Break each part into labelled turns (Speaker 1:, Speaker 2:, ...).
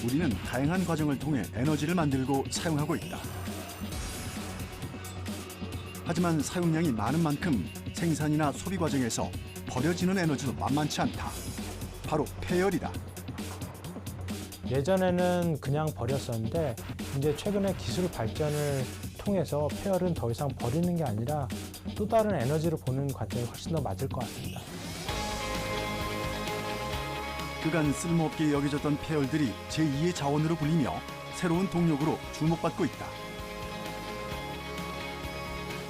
Speaker 1: 우리는 다양한 과정을 통해 에너지를 만들고 사용하고 있다. 하지만 사용량이 많은 만큼 생산이나 소비 과정에서 버려지는 에너지도 만만치 않다. 바로 폐열이다.
Speaker 2: 예전에는 그냥 버렸었는데 이제 최근에 기술 발전을 통해서 폐열은 더 이상 버리는 게 아니라 또 다른 에너지를 보는 과정이 훨씬 더 맞을 것 같습니다.
Speaker 1: 그간 쓸모없게 여겨졌던 폐열들이 제2의 자원으로 불리며 새로운 동력으로 주목받고 있다.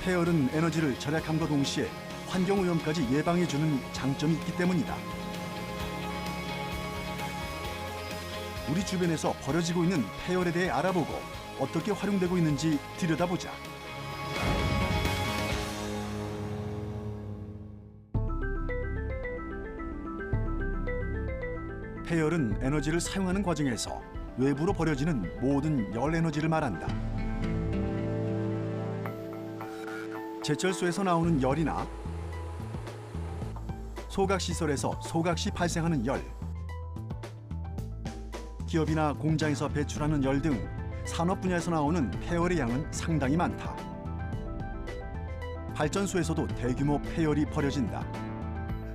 Speaker 1: 폐열은 에너지를 절약함과 동시에 환경오염까지 예방해주는 장점이 있기 때문이다. 우리 주변에서 버려지고 있는 폐열에 대해 알아보고 어떻게 활용되고 있는지 들여다보자. 폐열은 에너지를 사용하는 과정에서 외부로 버려지는 모든 열 에너지를 말한다. 제철소에서 나오는 열이나 소각시설에서 소각 시 발생하는 열, 기업이나 공장에서 배출하는 열 등 산업 분야에서 나오는 폐열의 양은 상당히 많다. 발전소에서도 대규모 폐열이 버려진다.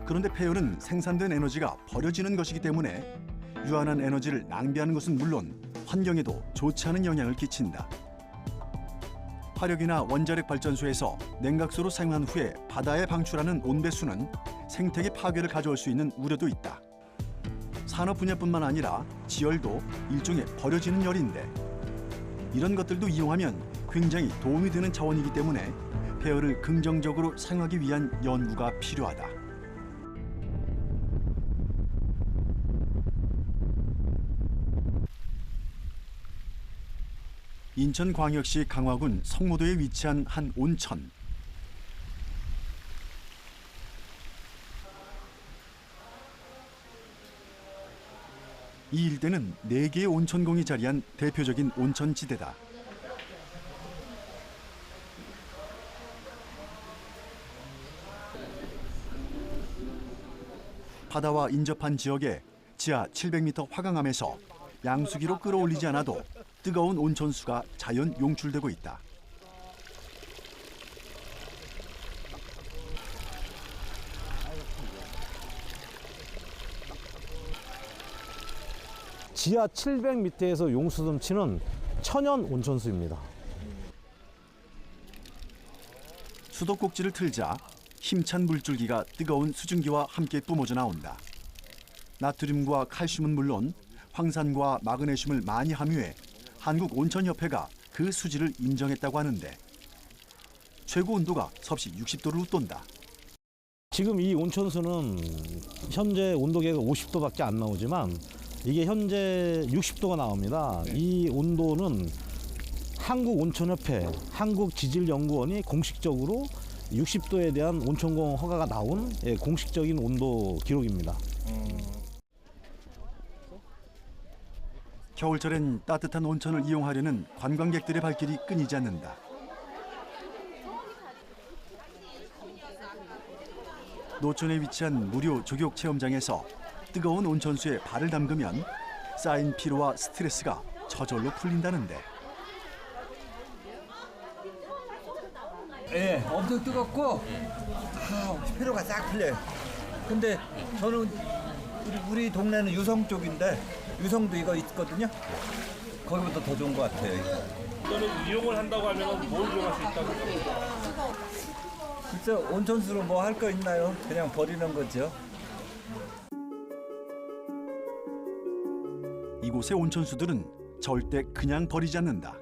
Speaker 1: 그런데 폐열은 생산된 에너지가 버려지는 것이기 때문에 유한한 에너지를 낭비하는 것은 물론 환경에도 좋지 않은 영향을 끼친다. 화력이나 원자력 발전소에서 냉각수로 사용한 후에 바다에 방출하는 온배수는 생태계 파괴를 가져올 수 있는 우려도 있다. 산업 분야뿐만 아니라 지열도 일종의 버려지는 열인데 이런 것들도 이용하면 굉장히 도움이 되는 자원이기 때문에 폐열을 긍정적으로 사용하기 위한 연구가 필요하다. 인천광역시 강화군 성모도에 위치한 한 온천. 이 일대는 4개의 온천공이 자리한 대표적인 온천지대다. 바다와 인접한 지역에 지하 700m 화강암에서 양수기로 끌어올리지 않아도 뜨거운 온천수가 자연 용출되고 있다.
Speaker 3: 지하 700m에서 용수 넘치는 천연 온천수입니다.
Speaker 1: 수도꼭지를 틀자 힘찬 물줄기가 뜨거운 수증기와 함께 뿜어져 나온다. 나트륨과 칼슘은 물론 황산과 마그네슘을 많이 함유해 한국온천협회가 그 수질을 인정했다고 하는데 최고 온도가 섭씨 60도를 웃돈다.
Speaker 3: 지금 이 온천수는 현재 온도계가 50도밖에 안 나오지만 이게 현재 60도가 나옵니다. 이 온도는 한국온천협회, 한국지질연구원이 공식적으로 60도에 대한 온천공 허가가 나온 공식적인 온도 기록입니다.
Speaker 1: 겨울철엔 따뜻한 온천을 이용하려는 관광객들의 발길이 끊이지 않는다. 노천에 위치한 무료 조격 체험장에서 뜨거운 온천수에 발을 담그면 쌓인 피로와 스트레스가 저절로 풀린다는데.
Speaker 4: 예, 엄청 뜨겁고 피로가 싹 풀려요. 근데 저는 우리 동네는 유성 쪽인데 유성도 이거 있거든요. 거기보다 더 좋은 것 같아요.
Speaker 5: 이거는 이용을 한다고 하면 뭘 이용할 수 있다고 생각합니까?
Speaker 4: 글쎄 온천수로 뭐 할 거 있나요? 그냥 버리는 거죠.
Speaker 1: 이곳의 온천수들은 절대 그냥 버리지 않는다.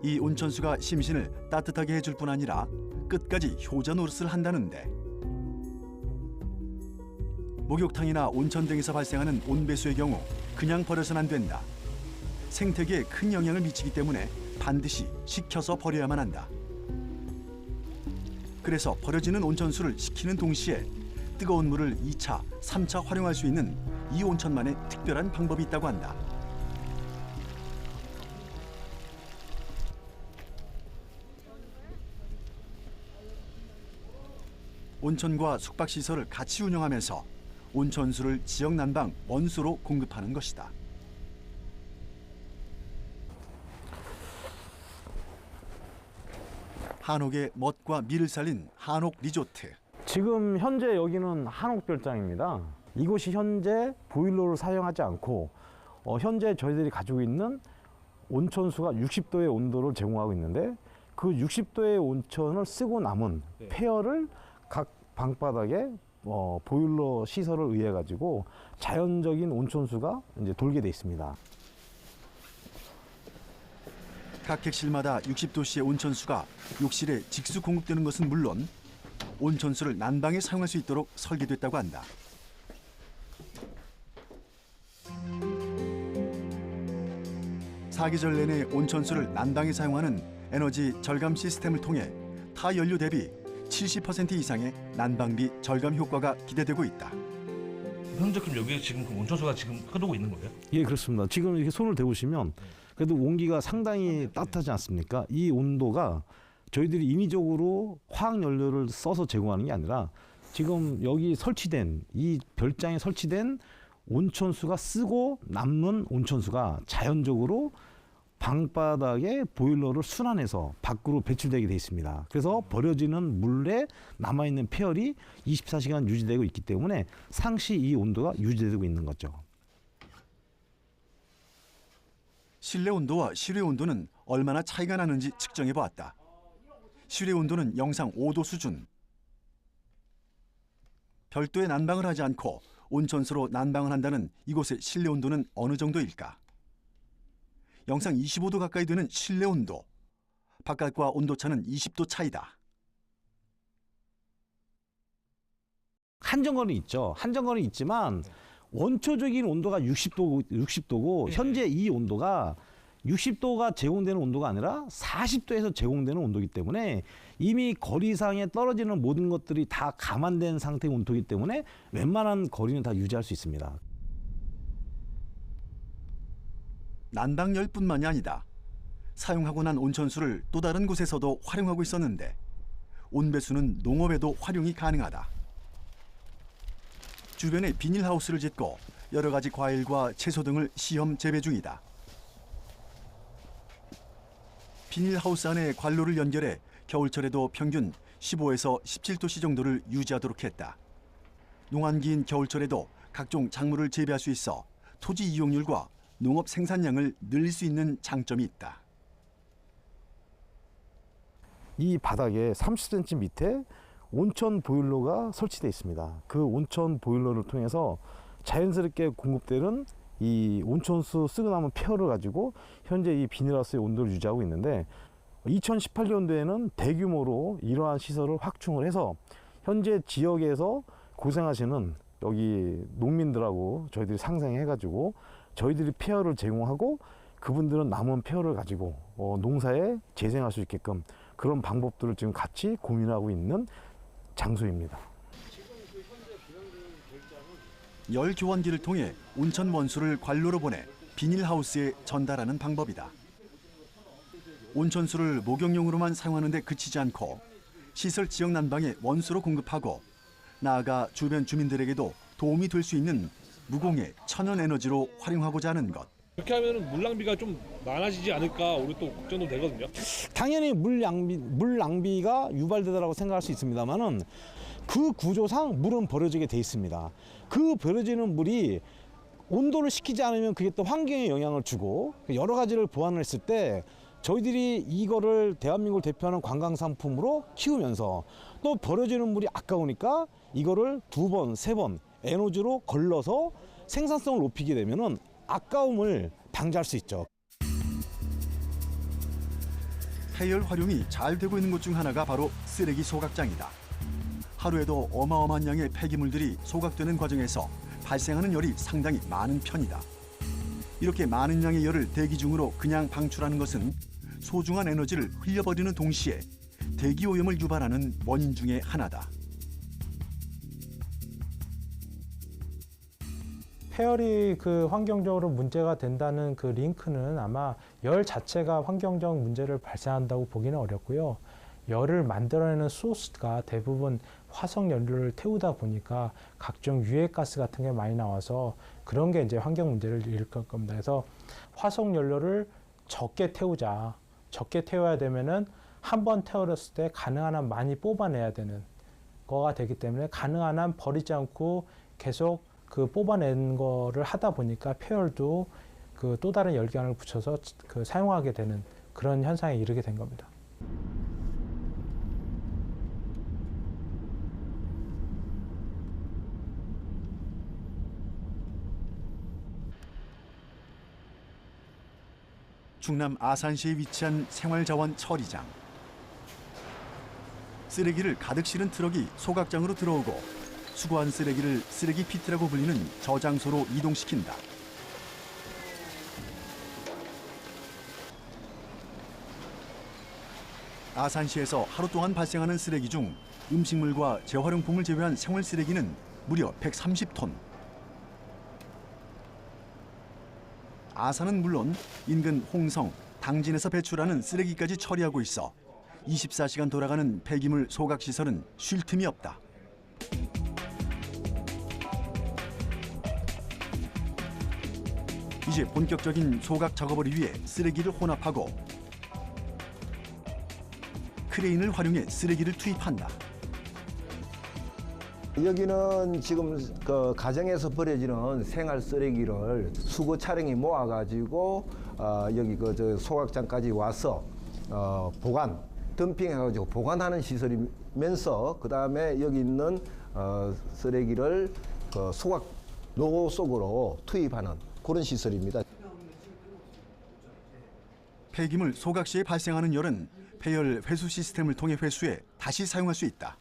Speaker 1: 이 온천수가 심신을 따뜻하게 해줄 뿐 아니라 끝까지 효자 노릇을 한다는데 목욕탕이나 온천 등에서 발생하는 온배수의 경우 그냥 버려서는 안 된다. 생태계에 큰 영향을 미치기 때문에 반드시 식혀서 버려야만 한다. 그래서 버려지는 온천수를 식히는 동시에 뜨거운 물을 2차, 3차 활용할 수 있는 이 온천만의 특별한 방법이 있다고 한다. 온천과 숙박시설을 같이 운영하면서 온천수를 지역 난방 원수로 공급하는 것이다. 한옥의 멋과 미를 살린 한옥 리조트.
Speaker 3: 지금 현재 여기는 한옥별장입니다. 이곳이 현재 보일러를 사용하지 않고 현재 저희들이 가지고 있는 온천수가 60도의 온도를 제공하고 있는데 그 60도의 온천을 쓰고 남은 폐열을 각 방바닥에 보일러 시설을 의해 가지고 자연적인 온천수가 이제 돌게 돼 있습니다.
Speaker 1: 각 객실마다 60도씨의 온천수가 욕실에 직수 공급되는 것은 물론 온천수를 난방에 사용할 수 있도록 설계됐다고 한다. 사계절 내내 온천수를 난방에 사용하는 에너지 절감 시스템을 통해 타 연료 대비 70% 이상의 난방비 절감 효과가 기대되고 있다.
Speaker 5: 현재 그럼 여기에 지금 그 온천수가 지금 흐르고 있는 거예요?
Speaker 3: 예, 그렇습니다. 지금 이렇게 손을 대보시면 그래도 온기가 상당히 따뜻하지 않습니까? 이 온도가 저희들이 인위적으로 화학 연료를 써서 제공하는 게 아니라 지금 여기 설치된 이 별장에 설치된 온천수가 쓰고 남는 온천수가 자연적으로 방바닥에 보일러를 순환해서 밖으로 배출되게 돼 있습니다. 그래서 버려지는 물에 남아있는 폐열이 24시간 유지되고 있기 때문에 상시 이 온도가 유지되고 있는 거죠.
Speaker 1: 실내 온도와 실외 온도는 얼마나 차이가 나는지 측정해 보았다. 실외 온도는 영상 5도 수준. 별도의 난방을 하지 않고 온천수로 난방을 한다는 이곳의 실내 온도는 어느 정도일까? 영상 25도 가까이 되는 실내 온도. 바깥과 온도차는 20도 차이다.
Speaker 3: 한정거는 있죠. 한정거는 있지만 원초적인 온도가 60도고 현재 이 온도가 60도가 제공되는 온도가 아니라 40도에서 제공되는 온도이기 때문에 이미 거리상에 떨어지는 모든 것들이 다 감안된 상태의 온도이기 때문에 웬만한 거리는 다 유지할 수 있습니다.
Speaker 1: 난방열뿐만이 아니다. 사용하고 난 온천수를 또 다른 곳에서도 활용하고 있었는데 온배수는 농업에도 활용이 가능하다. 주변에 비닐하우스를 짓고 여러 가지 과일과 채소 등을 시험 재배 중이다. 비닐하우스 안에 관로를 연결해 겨울철에도 평균 15에서 17도씨 정도를 유지하도록 했다. 농한기인 겨울철에도 각종 작물을 재배할 수 있어 토지 이용률과 농업 생산량을 늘릴 수 있는 장점이 있다.
Speaker 3: 이 바닥에 30cm 밑에 온천 보일러가 설치되어 있습니다. 그 온천 보일러를 통해서 자연스럽게 공급되는 이 온천수 쓰고 남은 폐열을 가지고 현재 이 비닐하우스의 온도를 유지하고 있는데 2018년도에는 대규모로 이러한 시설을 확충을 해서 현재 지역에서 고생하시는 여기 농민들하고 저희들이 상생해가지고 저희들이 폐열을 제공하고 그분들은 남은 폐열을 가지고 농사에 재생할 수 있게끔 그런 방법들을 지금 같이 고민하고 있는 장소입니다.
Speaker 1: 열 교환기를 통해 온천 원수를 관로로 보내 비닐하우스에 전달하는 방법이다. 온천수를 목욕용으로만 사용하는 데 그치지 않고 시설 지역 난방에 원수로 공급하고 나아가 주변 주민들에게도 도움이 될 수 있는 무공해 천연 에너지로 활용하고자 하는 것.
Speaker 5: 이렇게 하면 물 낭비가 좀 많아지지 않을까 우리 또 걱정도 되거든요.
Speaker 3: 당연히 물 낭비가 유발되다라고 생각할 수 있습니다만은 그 구조상 물은 버려지게 돼 있습니다. 그 버려지는 물이 온도를 식히지 않으면 그게 또 환경에 영향을 주고 여러 가지를 보완을 했을 때 저희들이 이거를 대한민국을 대표하는 관광 상품으로 키우면서 또 버려지는 물이 아까우니까 이거를 2번, 3번 에너지로 걸러서 생산성을 높이게 되면은 아까움을 방지할 수 있죠.
Speaker 1: 폐열 활용이 잘 되고 있는 곳 중 하나가 바로 쓰레기 소각장이다. 하루에도 어마어마한 양의 폐기물들이 소각되는 과정에서 발생하는 열이 상당히 많은 편이다. 이렇게 많은 양의 열을 대기 중으로 그냥 방출하는 것은 소중한 에너지를 흘려버리는 동시에 대기 오염을 유발하는 원인 중에 하나다.
Speaker 2: 폐열이 그 환경적으로 문제가 된다는 그 링크는 아마 열 자체가 환경적 문제를 발생한다고 보기는 어렵고요. 열을 만들어내는 소스가 대부분 화석 연료를 태우다 보니까 각종 유해가스 같은 게 많이 나와서 그런 게 이제 환경 문제를 일으킬 겁니다. 그래서 화석 연료를 적게 태우자. 적게 태워야 되면은 한 번 태웠을 때 가능한 한 많이 뽑아내야 되는 거가 되기 때문에 가능한 한 버리지 않고 계속 그 뽑아낸 거를 하다 보니까 폐열도 그 또 다른 열기관을 붙여서 그 사용하게 되는 그런 현상에 이르게 된 겁니다.
Speaker 1: 충남 아산시에 위치한 생활자원 처리장. 쓰레기를 가득 실은 트럭이 소각장으로 들어오고 수거한 쓰레기를 쓰레기 피트라고 불리는 저장소로 이동시킨다. 아산시에서 하루 동안 발생하는 쓰레기 중 음식물과 재활용품을 제외한 생활 쓰레기는 무려 130톤. 아산은 물론 인근 홍성, 당진에서 배출하는 쓰레기까지 처리하고 있어 24시간 돌아가는 폐기물 소각 시설은 쉴 틈이 없다. 이제 본격적인 소각 작업을 위해 쓰레기를 혼합하고 크레인을 활용해 쓰레기를 투입한다.
Speaker 6: 여기는 지금 그 가정에서 버려지는 생활 쓰레기를 수거 차량이 모아가지고 여기 저 소각장까지 와서 보관, 덤핑해가지고 보관하는 시설이면서 그 다음에 여기 있는 쓰레기를 그 소각 노고 속으로 투입하는 그런 시설입니다.
Speaker 1: 폐기물 소각 시에 발생하는 열은 폐열 회수 시스템을 통해 회수해 다시 사용할 수 있다.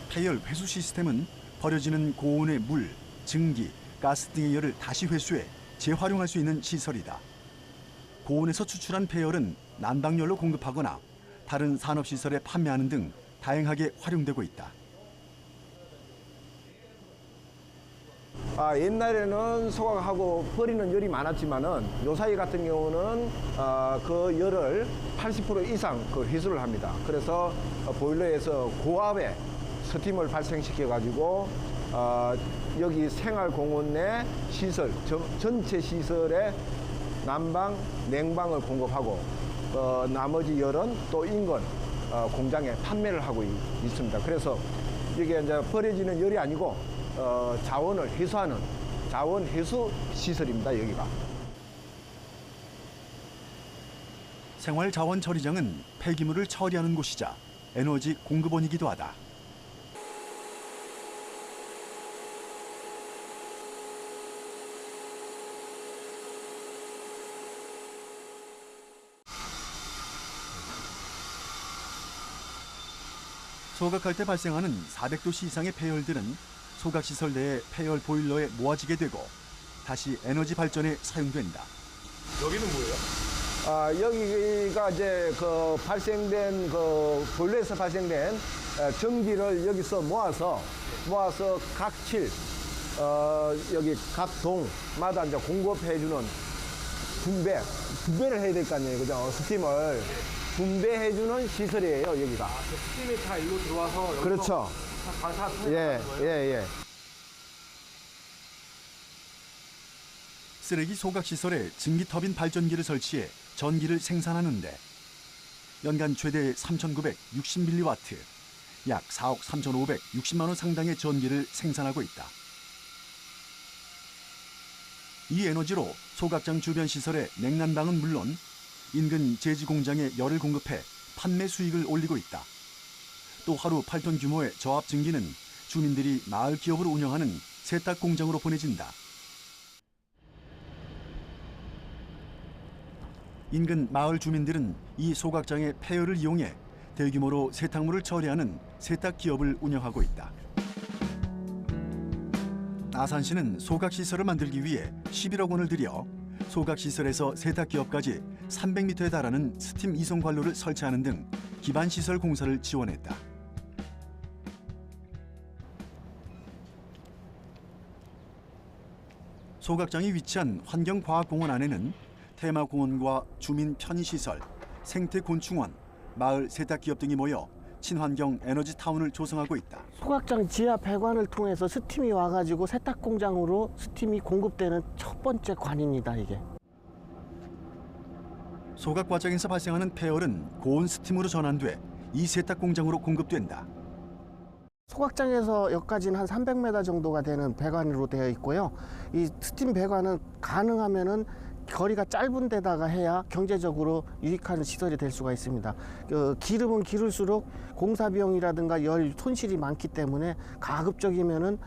Speaker 1: 폐열 회수 시스템은 버려지는 고온의 물, 증기, 가스 등의 열을 다시 회수해 재활용할 수 있는 시설이다. 고온에서 추출한 폐열은 난방열로 공급하거나 다른 산업시설에 판매하는 등 다양하게 활용되고 있다.
Speaker 6: 옛날에는 소각하고 버리는 열이 많았지만은 요사이 같은 경우는 그 열을 80% 이상 그 회수를 합니다. 그래서 보일러에서 고압의 스팀을 발생시켜 가지고 여기 생활공원 내 시설 전체 시설에 난방, 냉방을 공급하고 나머지 열은 또 인근 공장에 판매를 하고 있습니다. 그래서 이게 이제 버려지는 열이 아니고 자원을 회수하는 자원 회수 시설입니다. 여기가.
Speaker 1: 생활자원 처리장은 폐기물을 처리하는 곳이자 에너지 공급원이기도 하다. 소각할 때 발생하는 400도씨 이상의 폐열들은 소각시설 내의 폐열 보일러에 모아지게 되고 다시 에너지 발전에 사용된다.
Speaker 5: 여기는 뭐예요?
Speaker 6: 여기가 이제 그 발생된 그 보일러에서 발생된 전기를 여기서 모아서 각칠 여기 각 동마다 이제 공급해주는 분배를 해야 될 거 아니에요, 그죠? 스팀을 분배해주는 시설이에요, 여기가.
Speaker 5: 스팀이 다 일로 들어와서 여기서
Speaker 6: 그렇죠.
Speaker 5: 다
Speaker 6: 예.
Speaker 1: 쓰레기 소각시설에 증기터빈 발전기를 설치해 전기를 생산하는데 연간 최대 3,960mW, 약 4억 3,560만 원 상당의 전기를 생산하고 있다. 이 에너지로 소각장 주변 시설의 냉난방은 물론 인근 제지 공장에 열을 공급해 판매 수익을 올리고 있다. 또 하루 8톤 규모의 저압 증기는 주민들이 마을 기업으로 운영하는 세탁 공장으로 보내진다. 인근 마을 주민들은 이 소각장의 폐열을 이용해 대규모로 세탁물을 처리하는 세탁 기업을 운영하고 있다. 아산시는 소각시설을 만들기 위해 11억 원을 들여 소각시설에서 세탁기업까지 300m에 달하는 스팀 이송 관로를 설치하는 등 기반시설 공사를 지원했다. 소각장이 위치한 환경과학공원 안에는 테마공원과 주민 편의시설, 생태곤충원, 마을 세탁기업 등이 모여 친환경 에너지 타운을 조성하고 있다.
Speaker 7: 소각장 지하 배관을 통해서 스팀이 와가지고 세탁 공장으로 스팀이 공급되는 첫 번째 관입니다. 이게.
Speaker 1: 소각 과정에서 발생하는 폐열은 고온 스팀으로 전환돼 이 세탁 공장으로 공급된다.
Speaker 7: 소각장에서 여기까지는 한 300m 정도가 되는 배관으로 되어 있고요. 이 스팀 배관은 가능하면은 거리가 짧은 데다가 해야 경제적으로 유익한 시설이 될 수가 있습니다. 기름은 기를수록 공사 비용이라든가 열 손실이 많기 때문에 가급적이면은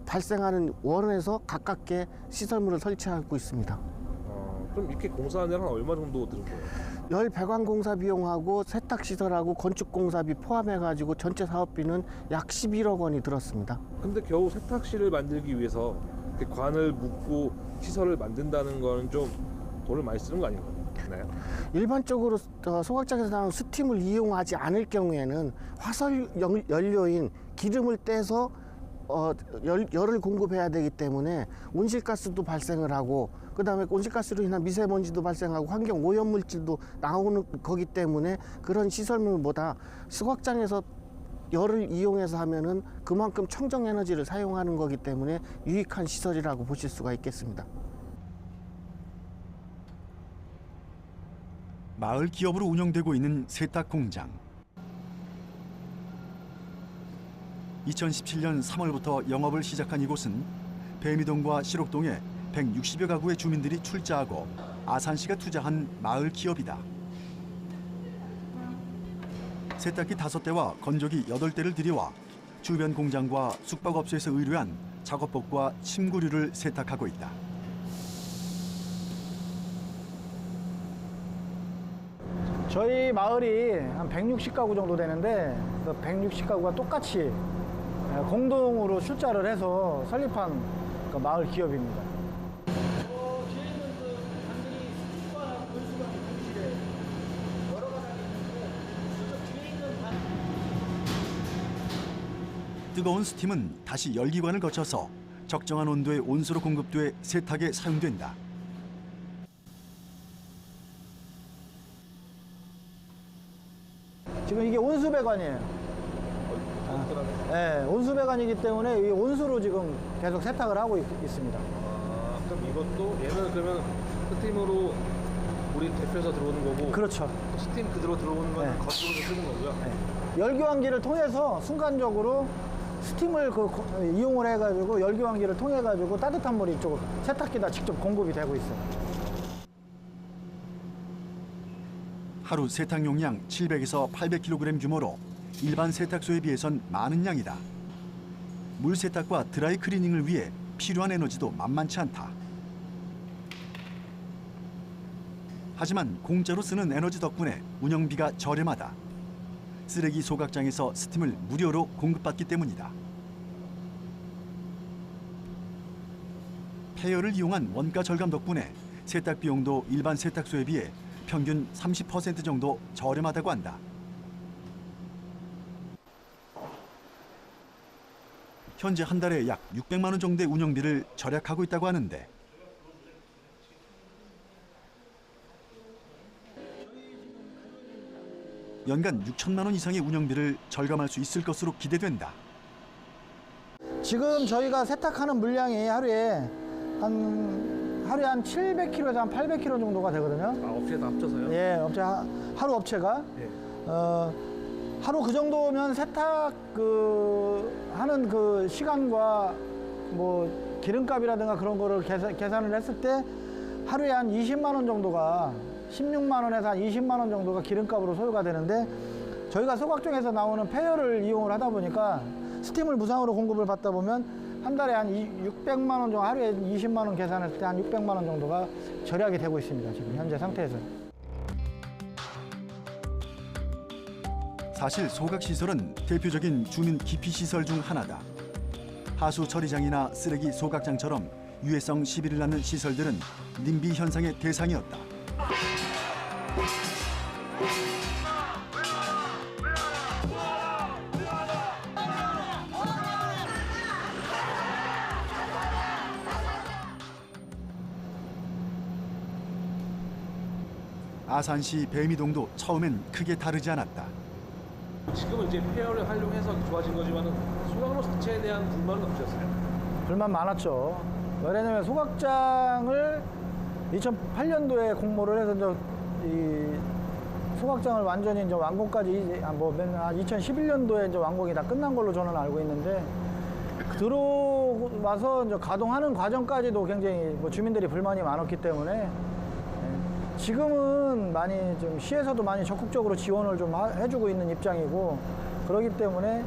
Speaker 7: 발생하는 원에서 가깝게 시설물을 설치하고 있습니다.
Speaker 5: 그럼 이렇게 공사하는 데는 얼마 정도 드는 거예요?
Speaker 7: 열 배관 공사 비용하고 세탁 시설하고 건축 공사비 포함해가지고 전체 사업비는 약 11억 원이 들었습니다.
Speaker 5: 근데 겨우 세탁실을 만들기 위해서 이렇게 관을 묶고 시설을 만든다는 거는 좀 돈을 많이 쓰는 거 아닌가요?
Speaker 7: 일반적으로 소각장에서 나오는 스팀을 이용하지 않을 경우에는 화석 연료인 기름을 떼서 열을 공급해야 되기 때문에 온실가스도 발생을 하고, 그 다음에 온실가스로 인한 미세먼지도 발생하고 환경 오염물질도 나오는 거기 때문에 그런 시설물보다 소각장에서 열을 이용해서 하면은 그만큼 청정 에너지를 사용하는 거기 때문에 유익한 시설이라고 보실 수가 있겠습니다.
Speaker 1: 마을 기업으로 운영되고 있는 세탁 공장. 2017년 3월부터 영업을 시작한 이곳은 배미동과 시록동에 160여 가구의 주민들이 출자하고 아산시가 투자한 마을 기업이다. 세탁기 5대와 건조기 8대를 들여와 주변 공장과 숙박업소에서 의뢰한 작업복과 침구류를 세탁하고 있다.
Speaker 8: 저희 마을이 한 160가구 정도 되는데 그 160가구가 똑같이 공동으로 출자를 해서 설립한 그 마을 기업입니다.
Speaker 1: 뜨거운 스팀은 다시 열기관을 거쳐서 적정한 온도의 온수로 공급돼 세탁에 사용된다.
Speaker 8: 지금 이게 온수배관이에요. 네, 온수배관이기 때문에 이 온수로 지금 계속 세탁을 하고 있습니다.
Speaker 5: 그럼 이것도 얘는 그러면 스팀으로 우리 대표해서 들어오는 거고,
Speaker 8: 그렇죠.
Speaker 5: 스팀 그대로 들어오는 건
Speaker 8: 네.
Speaker 5: 거꾸로 쓰는 거고요.
Speaker 8: 열기환기를 통해서 순간적으로 스팀을 이용을 해가지고 열기환기를 통해가지고 따뜻한 물이 이쪽 세탁기다 직접 공급이 되고 있어요.
Speaker 1: 하루 세탁 용량 700에서 800kg 규모로 일반 세탁소에 비해선 많은 양이다. 물 세탁과 드라이 클리닝을 위해 필요한 에너지도 만만치 않다. 하지만 공짜로 쓰는 에너지 덕분에 운영비가 저렴하다. 쓰레기 소각장에서 스팀을 무료로 공급받기 때문이다. 폐열을 이용한 원가 절감 덕분에 세탁 비용도 일반 세탁소에 비해 평균 30% 정도 저렴하다고 한다. 현재 한 달에 약 600만 원 정도의 운영비를 절약하고 있다고 하는데 연간 6천만 원 이상의 운영비를 절감할 수 있을 것으로 기대된다.
Speaker 8: 지금 저희가 세탁하는 물량이 하루에 한 700kg에서 한 800kg 정도가 되거든요.
Speaker 5: 업체 다 합쳐서요?
Speaker 8: 예, 하루 업체가.
Speaker 5: 예.
Speaker 8: 하루 그 정도면 세탁 하는 그 시간과 뭐 기름값이라든가 그런 거를 계산을 했을 때 하루에 한 20만 원 정도가 16만 원에서 한 20만 원 정도가 기름값으로 소요가 되는데, 저희가 소각장에서 나오는 폐열을 이용을 하다 보니까 스팀을 무상으로 공급을 받다 보면 한 달에 한 600만 원 정도, 하루에 20만 원 계산했을 때 한 600만 원 정도가 절약이 되고 있습니다. 지금 현재 상태에서.
Speaker 1: 사실 소각시설은 대표적인 주민 기피시설 중 하나다. 하수 처리장이나 쓰레기 소각장처럼 유해성 시비를 낳는 시설들은 님비 현상의 대상이었다. 아산시 배미동도 처음엔 크게 다르지 않았다.
Speaker 5: 지금은 이제 폐열을 활용해서 좋아진 거지만은 소각로 자체에 대한 불만은 없으셨어요?
Speaker 8: 불만 많았죠. 왜냐면 소각장을 2008년도에 공모를 해서 이 소각장을 완전히 이제 완공까지 맨날 2011년도에 이제 완공이 다 끝난 걸로 저는 알고 있는데, 들어와서 이제 가동하는 과정까지도 굉장히 주민들이 불만이 많았기 때문에 지금은 많이 좀 시에서도 많이 적극적으로 지원을 좀 해주고 있는 입장이고, 그렇기 때문에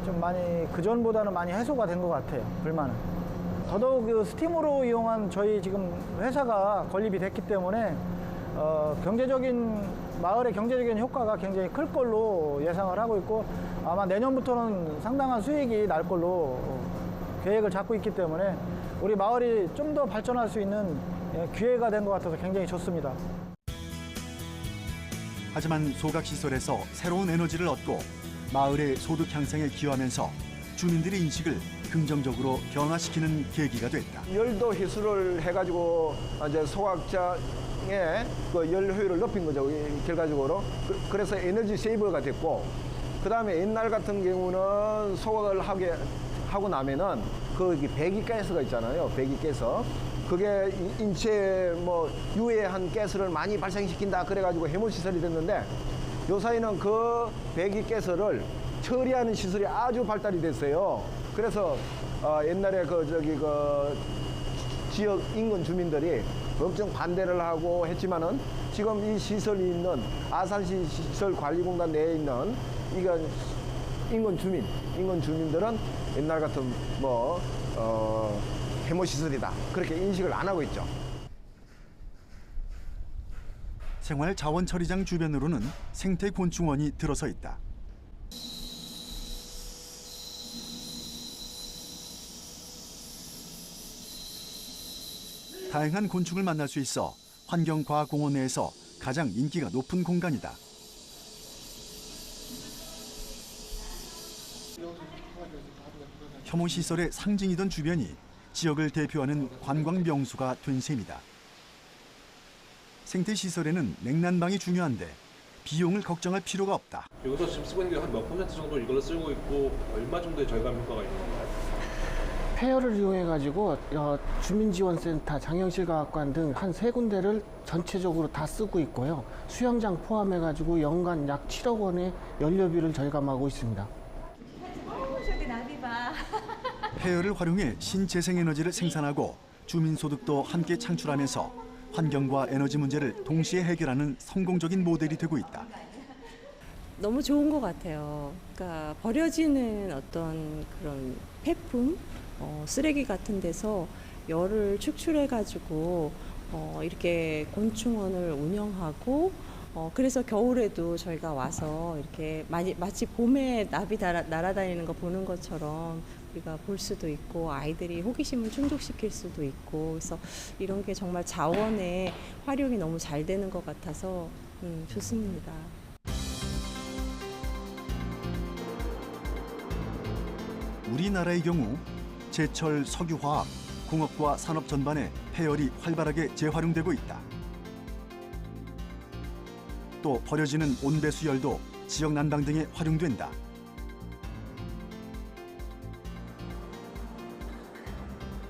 Speaker 8: 좀 많이 그전보다는 많이 해소가 된 것 같아요, 불만은. 더더욱 그 스팀으로 이용한 저희 지금 회사가 건립이 됐기 때문에 마을의 경제적인 효과가 굉장히 클 걸로 예상을 하고 있고, 아마 내년부터는 상당한 수익이 날 걸로 계획을 잡고 있기 때문에 우리 마을이 좀 더 발전할 수 있는 기회가 된 것 같아서 굉장히 좋습니다.
Speaker 1: 하지만 소각시설에서 새로운 에너지를 얻고 마을의 소득 향상에 기여하면서 주민들의 인식을 긍정적으로 변화시키는 계기가 됐다.
Speaker 6: 열도 희수를 해가지고 이제 소각장의 그 열 효율을 높인 거죠, 결과적으로. 그래서 에너지 세이버가 됐고, 그 다음에 옛날 같은 경우는 소각을 하고 나면은 그 배기가스가 있잖아요, 배기가스. 그게 인체에 유해한 가스를 많이 발생시킨다 그래가지고 해무 시설이 됐는데, 요사이는 그 배기가스를 처리하는 시설이 아주 발달이 됐어요. 그래서 옛날에 그 지역 인근 주민들이 엄청 반대를 하고 했지만은, 지금 이 시설이 있는 아산시 시설관리공단 내에 있는 이건 인근 주민들은 옛날 같은 해무 시설이다 그렇게 인식을 안 하고 있죠.
Speaker 1: 생활자원처리장 주변으로는 생태곤충원이 들어서 있다. 다양한 곤충을 만날 수 있어 환경과학공원 내에서 가장 인기가 높은 공간이다. 혐오시설의 상징이던 주변이 지역을 대표하는 관광 명소가 된 셈이다. 생태시설에는 냉난방이 중요한데 비용을 걱정할 필요가 없다.
Speaker 5: 여기서 지금 쓰고 있는 게 한 몇 퍼센트 정도 이걸로 쓰고 있고, 얼마 정도의 절감 효과가 있는 건가요?
Speaker 7: 폐열을 이용해가지고 주민지원센터, 장영실과학관 등 한 3군데를 전체적으로 다 쓰고 있고요. 수영장 포함해가지고 연간 약 7억 원의 연료비를 절감하고 있습니다.
Speaker 1: 폐열을 활용해 신재생에너지를 생산하고 주민소득도 함께 창출하면서 환경과 에너지 문제를 동시에 해결하는 성공적인 모델이 되고 있다.
Speaker 9: 너무 좋은 것 같아요. 그러니까 버려지는 어떤 그런 폐품, 쓰레기 같은 데서 열을 축출해가지고 이렇게 곤충원을 운영하고, 그래서 겨울에도 저희가 와서 이렇게 마치 봄에 나비 날아다니는 거 보는 것처럼 우리가 볼 수도 있고, 아이들이 호기심을 충족시킬 수도 있고, 그래서 이런 게 정말 자원의 활용이 너무 잘 되는 것 같아서 좋습니다.
Speaker 1: 우리나라의 경우 제철 석유화학, 공업과 산업 전반에 폐열이 활발하게 재활용되고 있다. 또 버려지는 온배수 열도 지역 난방 등에 활용된다.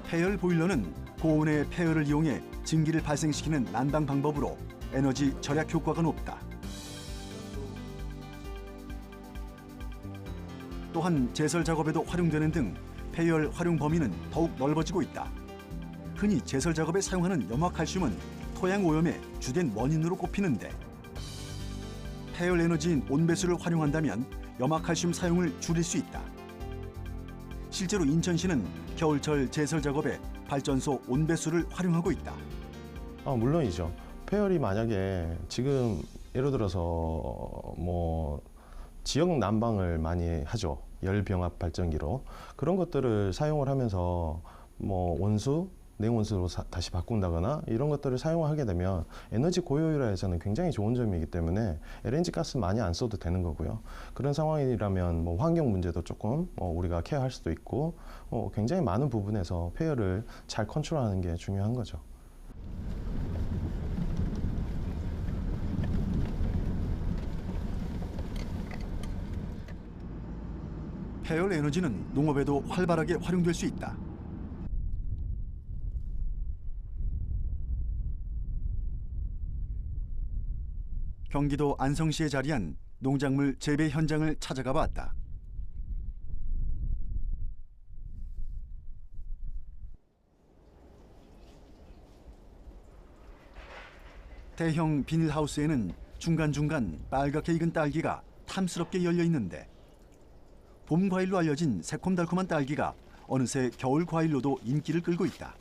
Speaker 1: 폐열 보일러는 고온의 폐열을 이용해 증기를 발생시키는 난방 방법으로 에너지 절약 효과가 높다. 또한 제설 작업에도 활용되는 등 폐열 활용 범위는 더욱 넓어지고 있다. 흔히 제설 작업에 사용하는 염화칼슘은 토양 오염의 주된 원인으로 꼽히는데, 폐열 에너지인 온배수를 활용한다면 염화칼슘 사용을 줄일 수 있다. 실제로 인천시는 겨울철 제설 작업에 발전소 온배수를 활용하고 있다.
Speaker 10: 물론이죠. 폐열이 만약에 지금 예를 들어서 지역 난방을 많이 하죠. 열병합 발전기로. 그런 것들을 사용을 하면서 온수, 냉온수로 다시 바꾼다거나 이런 것들을 사용하게 되면 에너지 고효율화에서는 굉장히 좋은 점이기 때문에 LNG 가스 많이 안 써도 되는 거고요. 그런 상황이라면 환경 문제도 조금 우리가 케어할 수도 있고, 굉장히 많은 부분에서 폐열을 잘 컨트롤하는 게 중요한 거죠.
Speaker 1: 폐열 에너지는 농업에도 활발하게 활용될 수 있다. 경기도 안성시에 자리한 농작물 재배 현장을 찾아가 봤다. 대형 비닐하우스에는 중간중간 빨갛게 익은 딸기가 탐스럽게 열려 있는데 봄 과일로 알려진 새콤달콤한 딸기가 어느새 겨울 과일로도 인기를 끌고 있다.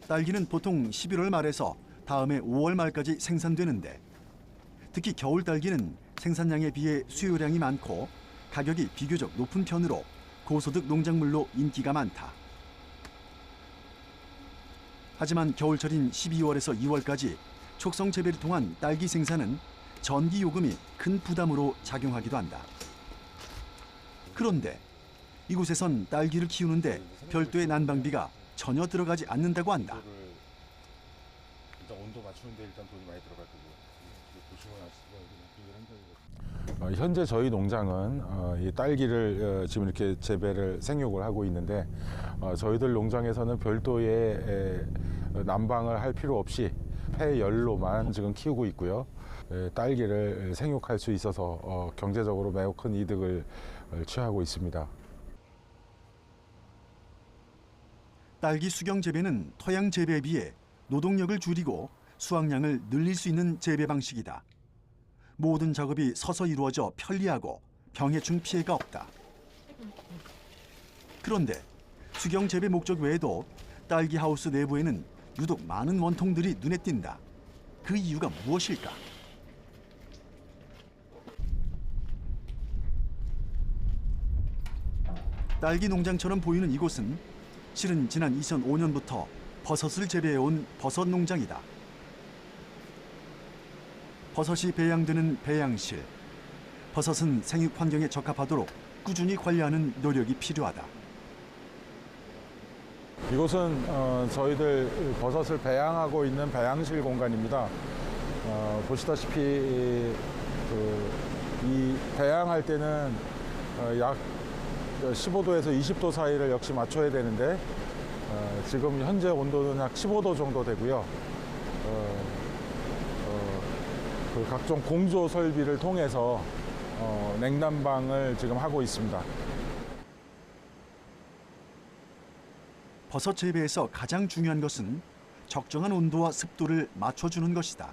Speaker 1: 딸기는 보통 11월 말에서 다음해 5월 말까지 생산되는데 특히 겨울 딸기는 생산량에 비해 수요량이 많고 가격이 비교적 높은 편으로 고소득 농작물로 인기가 많다. 하지만 겨울철인 12월에서 2월까지 촉성 재배를 통한 딸기 생산은 전기 요금이 큰 부담으로 작용하기도 한다. 그런데 이곳에선 딸기를 키우는데 별도의 난방비가 전혀 들어가지 않는다고 한다.
Speaker 11: 일단 온도 맞추는데 일단 돈이 많이 들어갈 거고 현재 저희 농장은 이 딸기를 지금 이렇게 재배를 생육을 하고 있는데 저희들 농장에서는 별도의 난방을 할 필요 없이 폐열로만 지금 키우고 있고요. 딸기를 생육할 수 있어서 경제적으로 매우 큰 이득을 취하고 있습니다.
Speaker 1: 딸기 수경 재배는 토양 재배에 비해 노동력을 줄이고 수확량을 늘릴 수 있는 재배 방식이다. 모든 작업이 서서 이루어져 편리하고 병해충 피해가 없다. 그런데 수경 재배 목적 외에도 딸기 하우스 내부에는 유독 많은 원통들이 눈에 띈다. 그 이유가 무엇일까? 딸기 농장처럼 보이는 이곳은 실은 지난 2005년부터 버섯을 재배해온 버섯 농장이다. 버섯이 배양되는 배양실. 버섯은 생육 환경에 적합하도록 꾸준히 관리하는 노력이 필요하다.
Speaker 11: 이곳은 저희들 버섯을 배양하고 있는 배양실 공간입니다. 보시다시피 이 배양할 때는 약 15도에서 20도 사이를 역시 맞춰야 되는데 지금 현재 온도는 약 15도 정도 되고요. 그 각종 공조 설비를 통해서 냉난방을 지금 하고 있습니다.
Speaker 1: 버섯 재배에서 가장 중요한 것은 적정한 온도와 습도를 맞춰주는 것이다.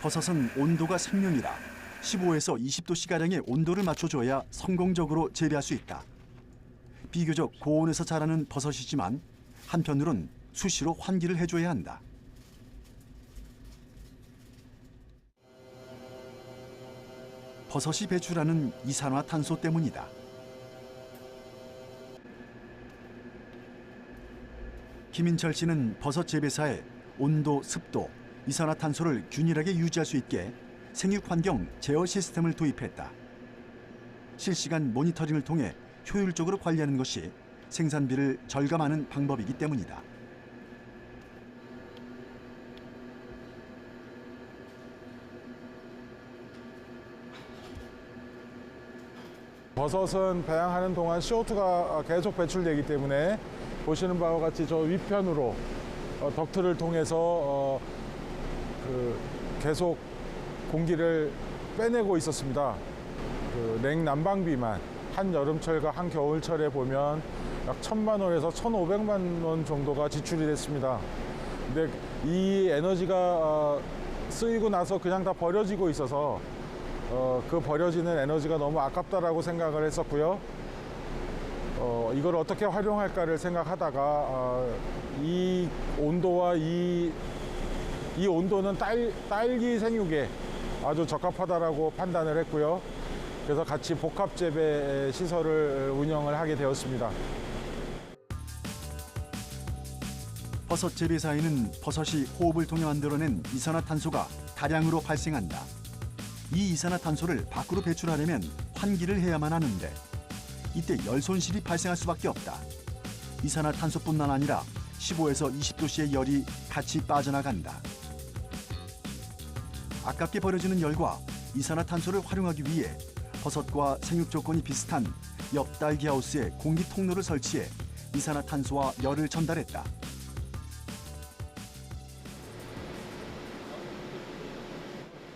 Speaker 1: 버섯은 온도가 생명이라 15에서 20도씨가량의 온도를 맞춰줘야 성공적으로 재배할 수 있다. 비교적 고온에서 자라는 버섯이지만 한편으론 수시로 환기를 해줘야 한다. 버섯이 배출하는 이산화탄소 때문이다. 김인철 씨는 버섯 재배사에 온도, 습도, 이산화탄소를 균일하게 유지할 수 있게 생육환경 제어 시스템을 도입했다. 실시간 모니터링을 통해 효율적으로 관리하는 것이 생산비를 절감하는 방법이기 때문이다.
Speaker 11: 버섯은 배양하는 동안 CO2가 계속 배출되기 때문에 보시는 바와 같이 저 위편으로 덕트를 통해서 계속 공기를 빼내고 있었습니다. 그 냉난방비만 한 여름철과 한 겨울철에 보면 약 1,000만 원에서 1,500만 원 정도가 지출이 됐습니다. 근데 이 에너지가 쓰이고 나서 그냥 다 버려지고 있어서 그 버려지는 에너지가 너무 아깝다라고 생각을 했었고요. 이걸 어떻게 활용할까를 생각하다가 이 온도와 이 온도는 딸기 생육에 아주 적합하다라고 판단을 했고요. 그래서 같이 복합 재배 시설을 운영을 하게 되었습니다.
Speaker 1: 버섯 재배사에는 버섯이 호흡을 통해 만들어낸 이산화탄소가 다량으로 발생한다. 이 이산화탄소를 밖으로 배출하려면 환기를 해야만 하는데 이때 열 손실이 발생할 수밖에 없다. 이산화탄소뿐만 아니라 15에서 20도씨의 열이 같이 빠져나간다. 아깝게 버려지는 열과 이산화탄소를 활용하기 위해 버섯과 생육 조건이 비슷한 옆 딸기하우스에 공기 통로를 설치해 이산화탄소와 열을 전달했다.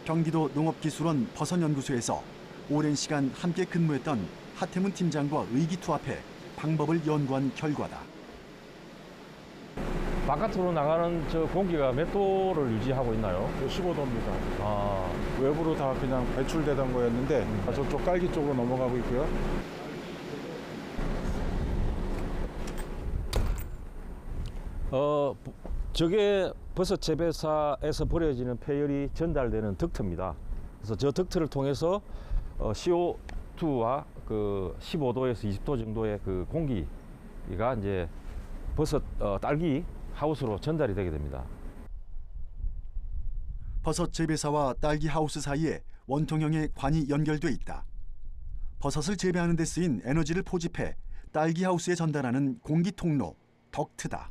Speaker 1: 경기도 농업기술원 버섯연구소에서 오랜 시간 함께 근무했던 하태문 팀장과 의기투합해 방법을 연구한 결과다.
Speaker 12: 바깥으로 나가는 저 공기가 몇 도를 유지하고 있나요?
Speaker 11: 15도입니다.
Speaker 12: 아,
Speaker 11: 외부로 다 그냥 배출되던 거였는데 저쪽 딸기 쪽으로 넘어가고 있고요.
Speaker 12: 저게 버섯 재배사에서 버려지는 폐열이 전달되는 덕트입니다. 그래서 저 덕트를 통해서 CO2와 그 15도에서 20도 정도의 그 공기가 이제 버섯 딸기 하우스로 전달이 되게 됩니다.
Speaker 1: 버섯 재배사와 딸기 하우스 사이에 원통형의 관이 연결돼 있다. 버섯을 재배하는 데 쓰인 에너지를 포집해 딸기 하우스에 전달하는 공기 통로, 덕트다.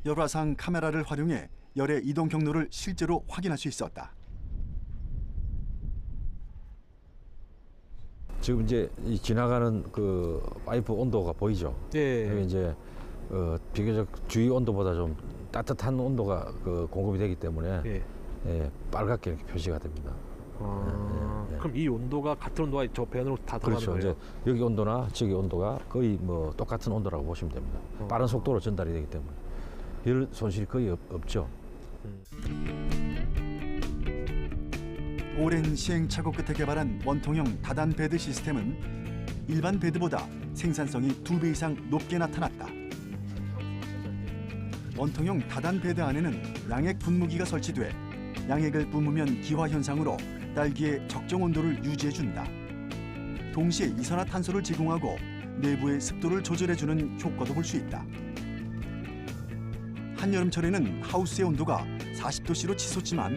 Speaker 1: 열화상 카메라를 활용해 열의 이동 경로를 실제로 확인할 수 있었다.
Speaker 12: 지금 이제 이 지나가는 그 파이프 온도가 보이죠?
Speaker 5: 네.
Speaker 12: 여기 이제 비교적 주위 온도보다 좀 따뜻한 온도가 그 공급이 되기 때문에
Speaker 5: 예.
Speaker 12: 예, 빨갛게 이렇게 표시가 됩니다. 예.
Speaker 5: 그럼 이 온도가 같은 온도가 저 배관으로 다 들어가는
Speaker 12: 그렇죠.
Speaker 5: 거예요?
Speaker 12: 이제 여기 온도나 저기 온도가 거의 뭐 똑같은 온도라고 보시면 됩니다. 빠른 속도로 전달이 되기 때문에 열 손실이 거의 없죠.
Speaker 1: 오랜 시행착오 끝에 개발한 원통형 다단 베드 시스템은 일반 베드보다 생산성이 2배 이상 높게 나타났다. 원통형 다단 베드 안에는 양액 분무기가 설치돼 양액을 뿜으면 기화 현상으로 딸기의 적정 온도를 유지해준다. 동시에 이산화탄소를 제공하고 내부의 습도를 조절해주는 효과도 볼 수 있다. 한여름철에는 하우스의 온도가 40도씨로 치솟지만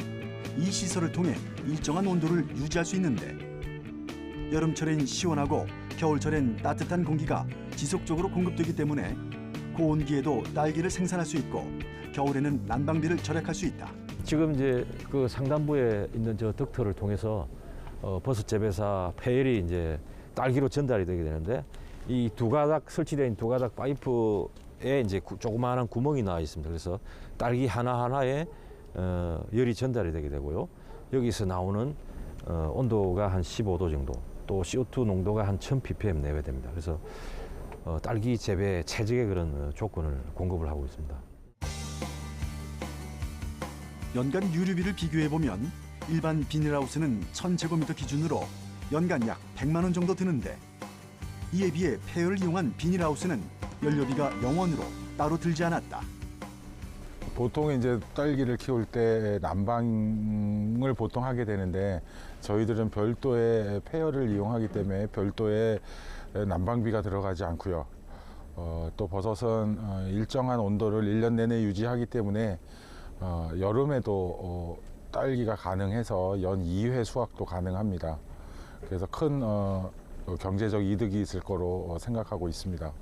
Speaker 1: 이 시설을 통해 일정한 온도를 유지할 수 있는데 여름철엔 시원하고 겨울철엔 따뜻한 공기가 지속적으로 공급되기 때문에 고온기에도 딸기를 생산할 수 있고 겨울에는 난방비를 절약할 수 있다.
Speaker 12: 지금 이제 그 상단부에 있는 저 덕트를 통해서 버섯 재배사 폐열이 이제 딸기로 전달이 되게 되는데 이 두 가닥 설치된 두 가닥 파이프에 이제 조그마한 구멍이 나와 있습니다. 그래서 딸기 하나하나에 열이 전달이 되게 되고요. 여기서 나오는 온도가 한 15도 정도, 또 CO2 농도가 한 1000ppm 내외 됩니다. 그래서 딸기 재배 최적의 그런 조건을 공급을 하고 있습니다.
Speaker 1: 연간 유류비를 비교해보면 일반 비닐하우스는 1000제곱미터 기준으로 연간 약 100만 원 정도 드는데 이에 비해 폐열을 이용한 비닐하우스는 연료비가 0원으로 따로 들지 않았다.
Speaker 11: 보통 이제 딸기를 키울 때 난방을 보통 하게 되는데 저희들은 별도의 폐열을 이용하기 때문에 별도의 난방비가 들어가지 않고요. 또 버섯은 일정한 온도를 1년 내내 유지하기 때문에 여름에도 딸기가 가능해서 연 2회 수확도 가능합니다. 그래서 큰 경제적 이득이 있을 거로 생각하고 있습니다.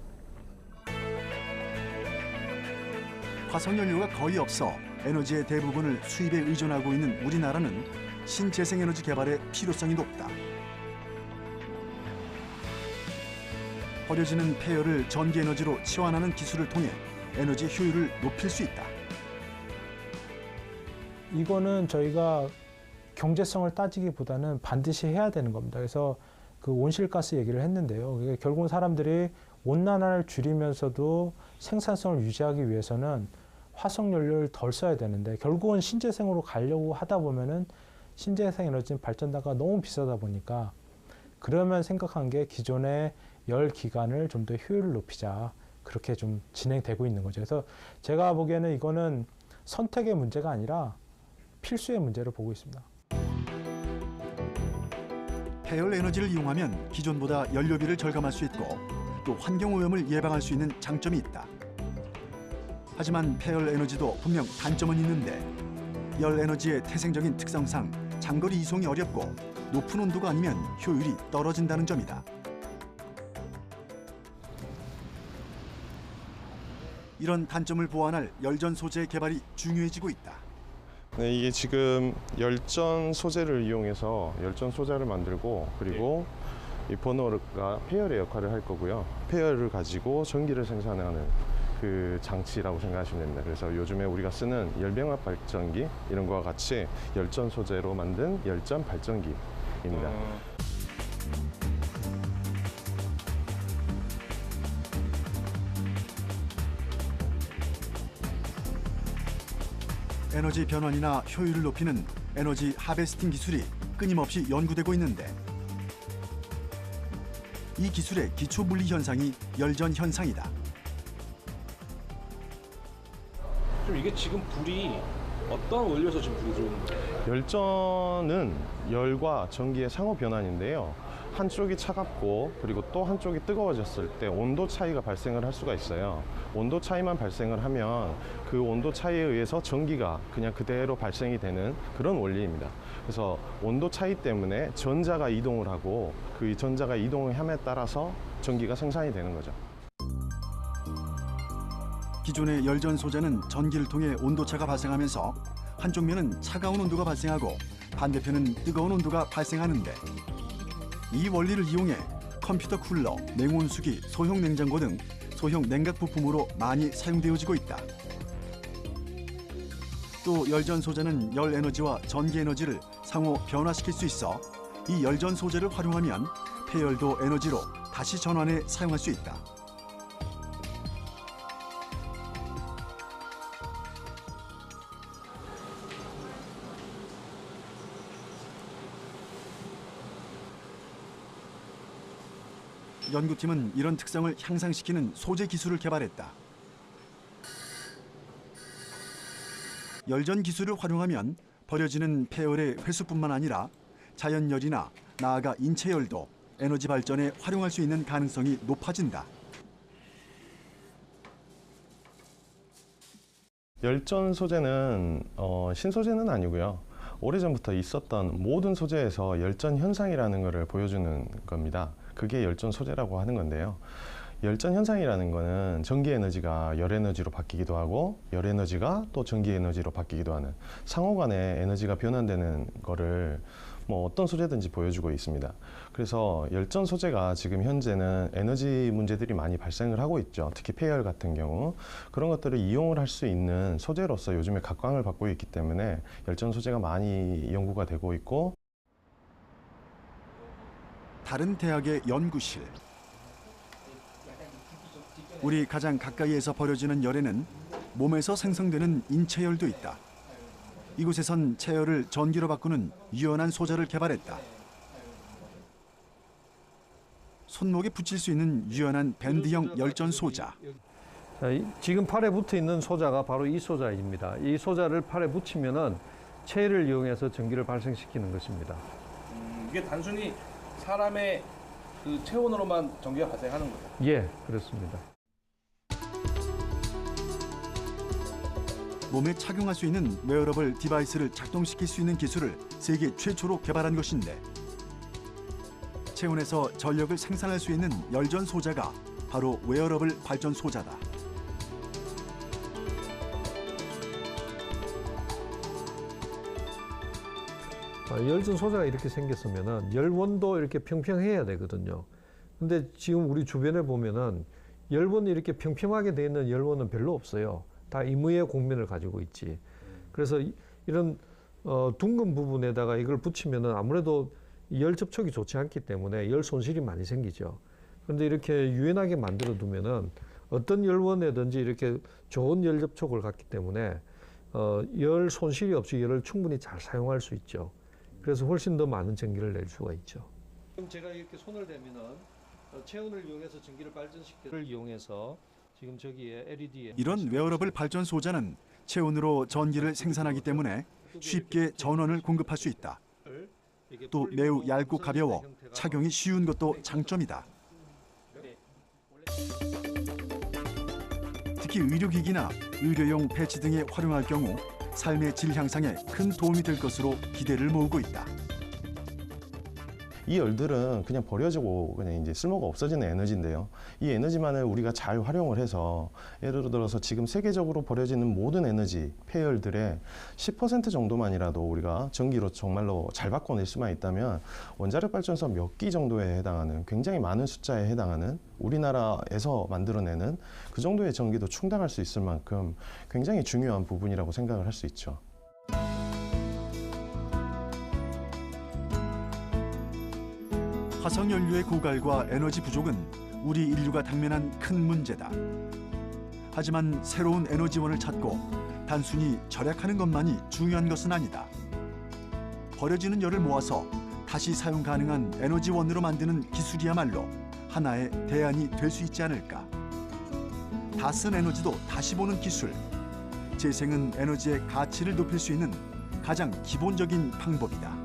Speaker 1: 화석연료가 거의 없어 에너지의 대부분을 수입에 의존하고 있는 우리나라는 신재생에너지 개발의 필요성이 높다. 버려지는 폐열을 전기에너지로 치환하는 기술을 통해 에너지 효율을 높일 수 있다.
Speaker 2: 이거는 저희가 경제성을 따지기보다는 반드시 해야 되는 겁니다. 그래서 그 온실가스 얘기를 했는데요. 결국은 사람들이 온난화를 줄이면서도 생산성을 유지하기 위해서는 화석연료를 덜 써야 되는데 결국은 신재생으로 가려고 하다 보면은 신재생 에너지는 발전단가가 너무 비싸다 보니까 그러면 생각한 게 기존의 열 기간을 좀 더 효율을 높이자 그렇게 좀 진행되고 있는 거죠. 그래서 제가 보기에는 이거는 선택의 문제가 아니라 필수의 문제를 보고 있습니다.
Speaker 1: 폐열 에너지를 이용하면 기존보다 연료비를 절감할 수 있고 또 환경오염을 예방할 수 있는 장점이 있다. 하지만 폐열 에너지도 분명 단점은 있는데 열 에너지의 태생적인 특성상 장거리 이송이 어렵고 높은 온도가 아니면 효율이 떨어진다는 점이다. 이런 단점을 보완할 열전 소재 개발이 중요해지고 있다.
Speaker 10: 네, 이게 지금 열전 소재를 이용해서 열전 소자를 만들고 그리고 이 버너가 폐열의 역할을 할 거고요. 폐열을 가지고 전기를 생산하는 그 장치라고 생각하시면 됩니다. 그래서 요즘에 우리가 쓰는 열병합 발전기 이런 거와 같이 열전 소재로 만든 열전 발전기입니다.
Speaker 1: 에너지 변환이나 효율을 높이는 에너지 하베스팅 기술이 끊임없이 연구되고 있는데 이 기술의 기초 물리 현상이 열전 현상이다.
Speaker 5: 좀 이게 지금 불이 어떤 원료에서 지금 불이 들어오는 거예요?
Speaker 10: 열전은 열과 전기의 상호 변환인데요. 한쪽이 차갑고 그리고 또 한쪽이 뜨거워졌을 때 온도 차이가 발생을 할 수가 있어요. 온도 차이만 발생을 하면 그 온도 차이에 의해서 전기가 그냥 그대로 발생이 되는 그런 원리입니다. 그래서 온도 차이 때문에 전자가 이동을 하고 그 전자가 이동을 함에 따라서 전기가 생산이 되는 거죠.
Speaker 1: 기존의 열전 소재는 전기를 통해 온도차가 발생하면서 한쪽 면은 차가운 온도가 발생하고 반대편은 뜨거운 온도가 발생하는데 이 원리를 이용해 컴퓨터 쿨러, 냉온수기, 소형 냉장고 등 소형 냉각 부품으로 많이 사용되어지고 있다. 또 열전 소재는 열 에너지와 전기 에너지를 상호 변화시킬 수 있어 이 열전 소재를 활용하면 폐열도 에너지로 다시 전환해 사용할 수 있다. 연구팀은 이런 특성을 향상시키는 소재 기술을 개발했다. 열전 기술을 활용하면 버려지는 폐열의 회수뿐만 아니라 자연열이나 나아가 인체열도 에너지 발전에 활용할 수 있는 가능성이 높아진다.
Speaker 10: 열전 소재는 신소재는 아니고요. 오래전부터 있었던 모든 소재에서 열전 현상이라는 것을 보여주는 겁니다. 그게 열전 소재라고 하는 건데요. 열전 현상이라는 거는 전기 에너지가 열 에너지로 바뀌기도 하고 열 에너지가 또 전기 에너지로 바뀌기도 하는 상호 간에 에너지가 변환되는 거를 뭐 어떤 소재든지 보여주고 있습니다. 그래서 열전 소재가 지금 현재는 에너지 문제들이 많이 발생을 하고 있죠. 특히 폐열 같은 경우 그런 것들을 이용을 할 수 있는 소재로서 요즘에 각광을 받고 있기 때문에 열전 소재가 많이 연구가 되고 있고
Speaker 1: 다른 대학의 연구실. 우리 가장 가까이에서 버려지는 열에는 몸에서 생성되는 인체열도 있다. 이곳에선 체열을 전기로 바꾸는 유연한 소재를 개발했다. 손목에 붙일 수 있는 유연한 밴드형 열전 소자.
Speaker 13: 지금 팔에 붙어 있는 소자가 바로 이 소자입니다. 이 소자를 팔에 붙이면은 체를 이용해서 전기를 발생시키는 것입니다.
Speaker 5: 이게 단순히 사람의 그 체온으로만 전기가 발생하는 거예요?
Speaker 13: 예, 그렇습니다.
Speaker 1: 몸에 착용할 수 있는 웨어러블 디바이스를 작동시킬 수 있는 기술을 세계 최초로 개발한 것인데 체온에서 전력을 생산할 수 있는 열전 소자가 바로 웨어러블 발전 소자다.
Speaker 13: 열전 소자가 이렇게 생겼으면은 열 원도 이렇게 평평해야 되거든요. 근데 지금 우리 주변에 보면은 열원이 이렇게 평평하게 되어 있는 열원은 별로 없어요. 다 임의의 곡면을 가지고 있지. 그래서 이런 둥근 부분에다가 이걸 붙이면은 아무래도 열 접촉이 좋지 않기 때문에 열 손실이 많이 생기죠. 그런데 이렇게 유연하게 만들어 두면은 어떤 열원에든지 이렇게 좋은 열 접촉을 갖기 때문에 열 손실이 없이 열을 충분히 잘 사용할 수 있죠. 그래서 훨씬 더 많은 전기를 낼 수가 있죠.
Speaker 14: 지금 제가 이렇게 손을 대면은 체온을 이용해서 전기를 발전시키를 이용해서 지금 저기에 LED에
Speaker 1: 이런 웨어러블 발전 소자는 체온으로 전기를 생산하기 때문에 쉽게 전원을 공급할 수 있다. 또 매우 얇고 가벼워 착용이 쉬운 것도 장점이다. 특히 의료기기나 의료용 패치 등에 활용할 경우 삶의 질 향상에 큰 도움이 될 것으로 기대를 모으고 있다.
Speaker 10: 이 열들은 그냥 버려지고 그냥 이제 쓸모가 없어지는 에너지인데요. 이 에너지만을 우리가 잘 활용을 해서 예를 들어서 지금 세계적으로 버려지는 모든 에너지, 폐열들의 10% 정도만이라도 우리가 전기로 정말로 잘 바꿔낼 수만 있다면 원자력 발전소 몇 기 정도에 해당하는 굉장히 많은 숫자에 해당하는 우리나라에서 만들어내는 그 정도의 전기도 충당할 수 있을 만큼 굉장히 중요한 부분이라고 생각을 할 수 있죠.
Speaker 1: 화석연료의 고갈과 에너지 부족은 우리 인류가 당면한 큰 문제다. 하지만 새로운 에너지원을 찾고 단순히 절약하는 것만이 중요한 것은 아니다. 버려지는 열을 모아서 다시 사용 가능한 에너지원으로 만드는 기술이야말로 하나의 대안이 될 수 있지 않을까. 다 쓴 에너지도 다시 보는 기술. 재생은 에너지의 가치를 높일 수 있는 가장 기본적인 방법이다.